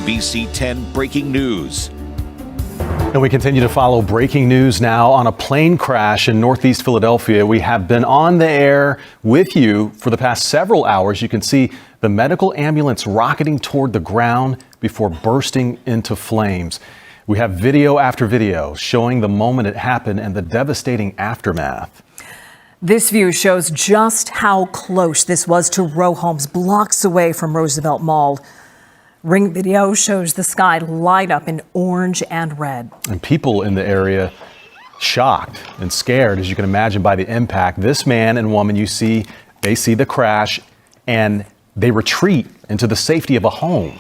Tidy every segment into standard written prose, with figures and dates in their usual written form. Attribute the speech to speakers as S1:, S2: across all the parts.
S1: NBC 10 Breaking News.
S2: And we continue to follow breaking news now on a plane crash in Northeast Philadelphia. We have been on the air with you for the past several hours. You can see the medical ambulance rocketing toward the ground before bursting into flames. We have video after video showing the moment it happened and the devastating aftermath.
S3: This view shows just how close this was to row homes blocks away from Roosevelt Mall. Ring video shows the sky light up in orange and red. And people in the area shocked and scared, as you can imagine, by the impact. This man and woman you see, they see the crash and they retreat into the safety of a home.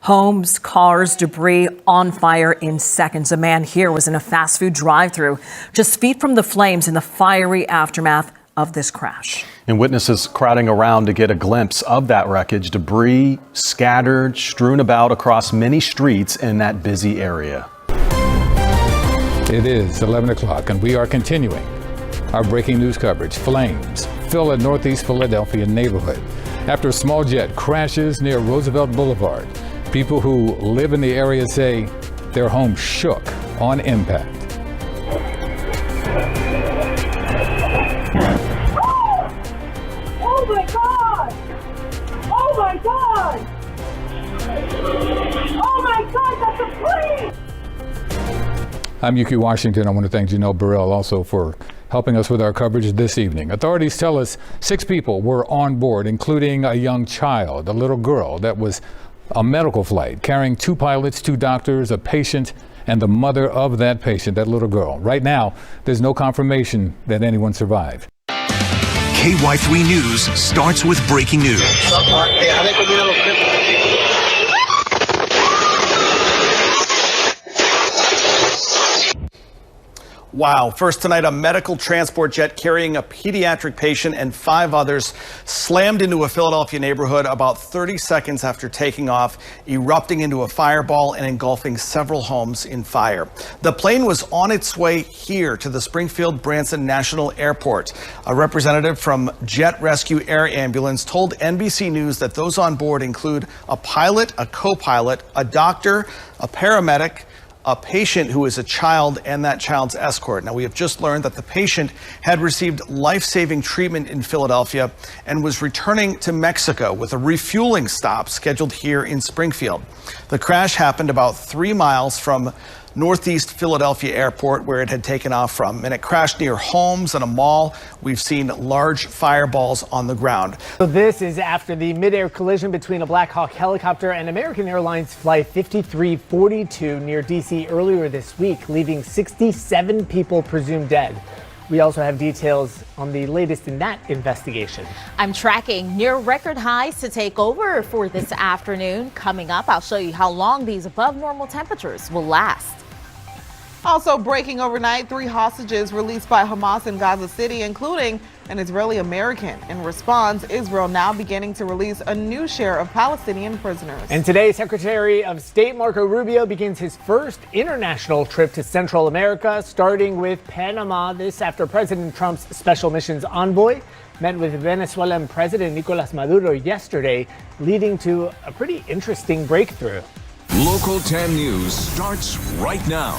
S3: Homes, cars, debris on fire in seconds. A man here was in a fast food drive-thru just feet from the flames in the fiery aftermath of this crash.
S2: And witnesses crowding around to get a glimpse of that wreckage. Debris scattered, strewn about across many streets in that busy area.
S4: It is 11 o'clock and we are continuing our breaking news coverage. Flames fill a Northeast Philadelphia neighborhood after a small jet crashes near Roosevelt Boulevard. People who live in the area say their home shook on impact.
S5: Oh my God! Oh my God! Oh my God, that's a plane!
S4: I'm Yuki Washington. I want to thank Janelle Burrell also for helping us with our coverage this evening. Authorities tell us 6 people were on board, including a young child, a little girl that was a medical flight carrying 2 pilots, 2 doctors, a patient, and the mother of that patient, that little girl. Right now, there's no confirmation that anyone survived.
S6: KY3 News starts with breaking news.
S7: Wow. First tonight, a medical transport jet carrying a pediatric patient and 5 others slammed into a Philadelphia neighborhood about 30 seconds after taking off, erupting into a fireball and engulfing several homes in fire. The plane was on its way here to the Springfield Branson National Airport. A representative from Jet Rescue Air Ambulance told NBC News that those on board include a pilot, a co-pilot, a doctor, a paramedic, a patient who is a child, and that child's escort. Now, we have just learned that the patient had received life-saving treatment in Philadelphia and was returning to Mexico with a refueling stop scheduled here in Springfield. The crash happened about 3 miles from Northeast Philadelphia Airport, where it had taken off from, and it crashed near homes and a mall. We've seen large fireballs on the ground.
S8: So this is after the mid-air collision between a Black Hawk helicopter and American Airlines Flight 5342 near D.C. earlier this week, leaving 67 people presumed dead. We also have details on the latest in that investigation.
S9: I'm tracking near record highs to take over for this afternoon. Coming up, I'll show you how long these above normal temperatures will last.
S10: Also breaking overnight, 3 hostages released by Hamas in Gaza City, including an Israeli American. In response, Israel now beginning to release a new share of Palestinian prisoners.
S8: And today, Secretary of State Marco Rubio begins his first international trip to Central America, starting with Panama. This after President Trump's special missions envoy met with Venezuelan President Nicolas Maduro yesterday, leading to a pretty interesting breakthrough.
S6: Local 10 News starts right now.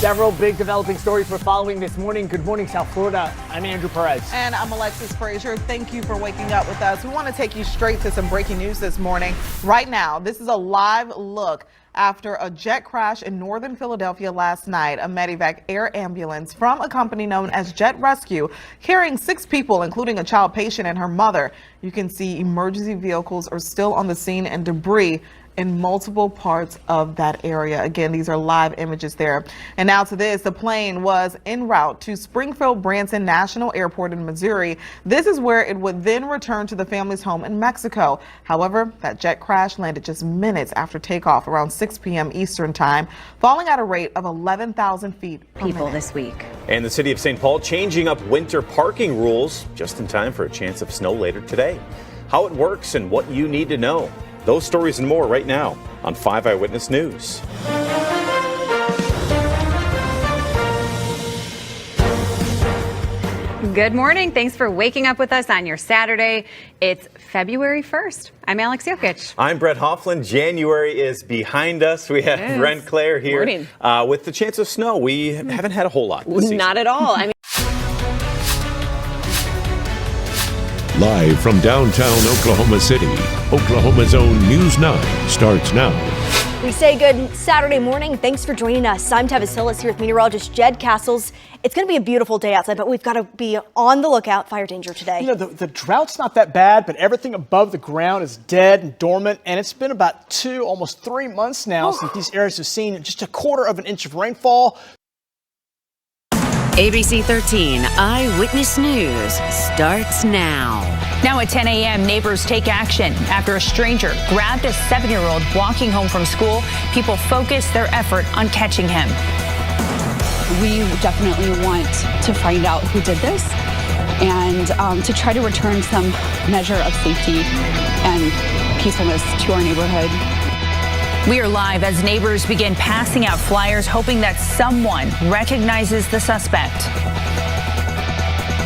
S8: Several big developing stories we're following this morning. Good morning, South Florida. I'm Andrew Perez.
S10: And I'm Alexis Frazier. Thank you for waking up with us. We want to take you straight to some breaking news this morning. Right now, this is a live look after a jet crash in northern Philadelphia last night. A medevac air ambulance from a company known as Jet Rescue carrying 6 people, including a child patient and her mother. You can see emergency vehicles are still on the scene and debris in multiple parts of that area. Again, these are live images there. And now to this, the plane was en route to Springfield Branson National Airport in Missouri. This is where it would then return to the family's home in Mexico. However, that jet crash landed just minutes after takeoff around 6 p.m. Eastern time, falling at a rate of 11,000 feet per minute.
S11: This week.
S12: And the city of St. Paul changing up winter parking rules just in time for a chance of snow later today. How it works and what you need to know. Those stories and more right now on 5 Eyewitness News.
S11: Good morning. Thanks for waking up with us on your Saturday. It's February 1st. I'm Alex Jokic.
S12: I'm Brett Hoffland. January is behind us. We have Brent Claire here.
S13: Morning.
S12: With the chance of snow. We haven't had a whole lot this season.
S13: Not at all. I mean,
S14: live from downtown Oklahoma City, Oklahoma's own News 9 starts now.
S15: We say good Saturday morning. Thanks for joining us. I'm Tevis Hillis here with meteorologist Jed Castles. It's going to be a beautiful day outside, but we've got to be on the lookout. Fire danger today.
S8: You know, the drought's not that bad, but everything above the ground is dead and dormant, and it's been about 2, almost 3 months now since these areas have seen just 1/4 of an inch of rainfall.
S16: ABC 13 Eyewitness News starts now.
S17: Now at 10 a.m., neighbors take action after a stranger grabbed a 7-year-old walking home from school. People focus their effort on catching him.
S18: We definitely want to find out who did this and to try to return some measure of safety and peacefulness to our neighborhood.
S17: We are live as neighbors begin passing out flyers, hoping that someone recognizes the suspect.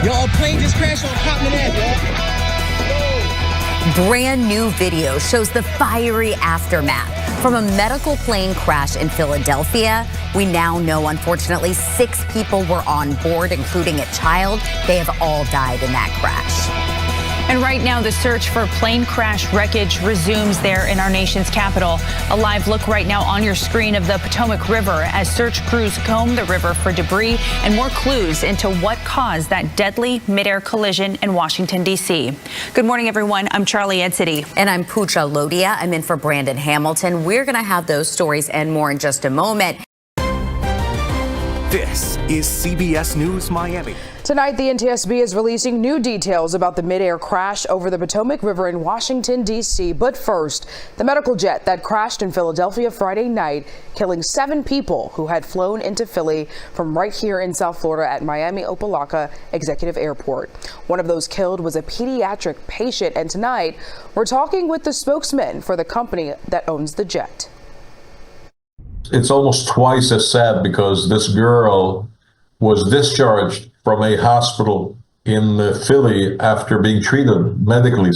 S19: Y'all, plane just crashed on Cottman Ave,
S20: Brand new video shows the fiery aftermath from a medical plane crash in Philadelphia. We now know, unfortunately, 6 people were on board, including a child. They have all died in that crash.
S17: And right now, the search for plane crash wreckage resumes there in our nation's capital. A live look right now on your screen of the Potomac River as search crews comb the river for debris and more clues into what caused that deadly midair collision in Washington, D.C. Good morning, everyone. I'm Charlie Edsity.
S20: And I'm Pooja Lodia. I'm in for Brandon Hamilton. We're going to have those stories and more in just a moment.
S6: This is CBS News Miami.
S21: Tonight, the NTSB is releasing new details about the midair crash over the Potomac River in Washington, D.C. But first, the medical jet that crashed in Philadelphia Friday night, killing 7 people who had flown into Philly from right here in South Florida at Miami-Opa-locka Executive Airport. One of those killed was a pediatric patient, and tonight, we're talking with the spokesman for the company that owns the jet.
S22: It's almost twice as sad because this girl was discharged from a hospital in Philly after being treated medically.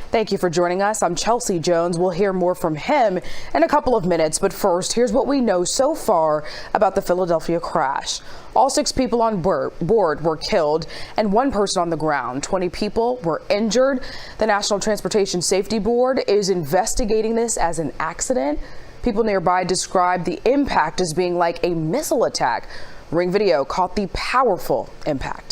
S21: Thank you for joining us. I'm Chelsea Jones. We'll hear more from him in a couple of minutes. But first, here's what we know so far about the Philadelphia crash. All 6 people on board were killed and 1 person on the ground. 20 people were injured. The National Transportation Safety Board is investigating this as an accident. People nearby described the impact as being like a missile attack. Ring video caught the powerful impact.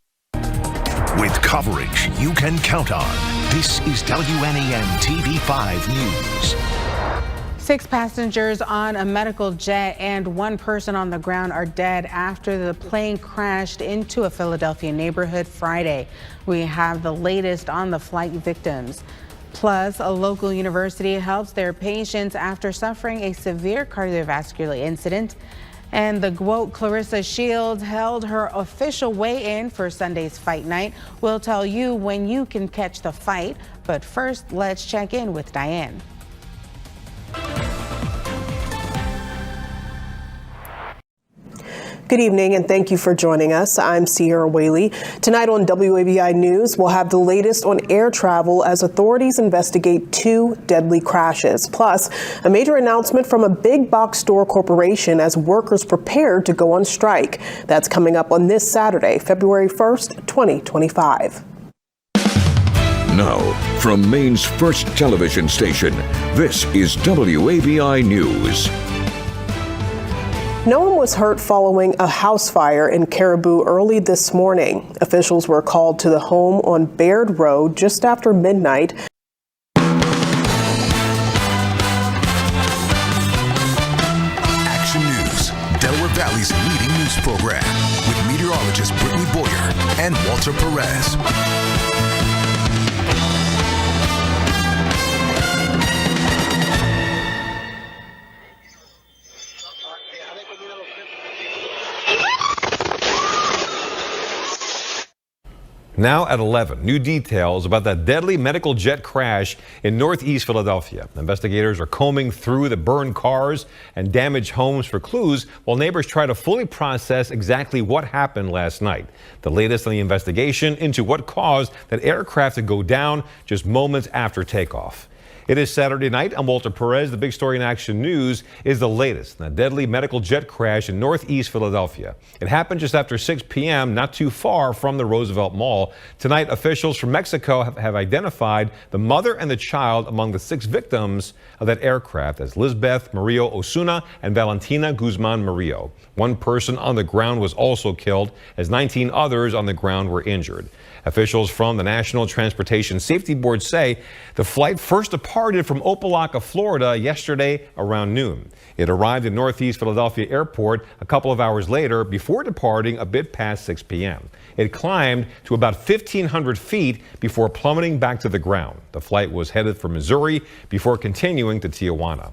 S6: With coverage you can count on, this is WNAN TV 5 News.
S23: 6 passengers on a medical jet and 1 person on the ground are dead after the plane crashed into a Philadelphia neighborhood Friday. We have the latest on the flight victims. Plus, a local university helps their patients after suffering a severe cardiovascular incident. And the GWOT Clarissa Shields held her official weigh-in for Sunday's fight night. We'll tell you when you can catch the fight. But first, let's check in with Diane.
S24: Good evening and thank you for joining us. I'm Sierra Whaley. Tonight on WABI News, we'll have the latest on air travel as authorities investigate 2 deadly crashes. Plus, a major announcement from a big box store corporation as workers prepare to go on strike. That's coming up on this Saturday, February 1st, 2025.
S14: Now, from Maine's first television station, this is WABI News.
S24: No one was hurt following a house fire in Caribou early this morning. Officials were called to the home on Baird Road just after midnight.
S6: Action News, Delaware Valley's leading news program, with meteorologist Brittany Boyer and Walter Perez.
S1: Now at 11, new details about that deadly medical jet crash in northeast Philadelphia. Investigators are combing through the burned cars and damaged homes for clues while neighbors try to fully process exactly what happened last night. The latest on the investigation into what caused that aircraft to go down just moments after takeoff. It is Saturday night. I'm Walter Perez. The big story in Action News is the latest in a deadly medical jet crash in northeast Philadelphia. It happened just after 6 p.m., not too far from the Roosevelt Mall. Tonight, officials from Mexico have identified the mother and the child among the 6 victims of that aircraft as Lisbeth Murillo Osuna and Valentina Guzman Murillo. One person on the ground was also killed, as 19 others on the ground were injured. Officials from the National Transportation Safety Board say the flight first departed from Opa-locka, Florida yesterday around noon. It arrived in northeast Philadelphia Airport a couple of hours later before departing a bit past 6 p.m. It climbed to about 1,500 feet before plummeting back to the ground. The flight was headed for Missouri before continuing to Tijuana.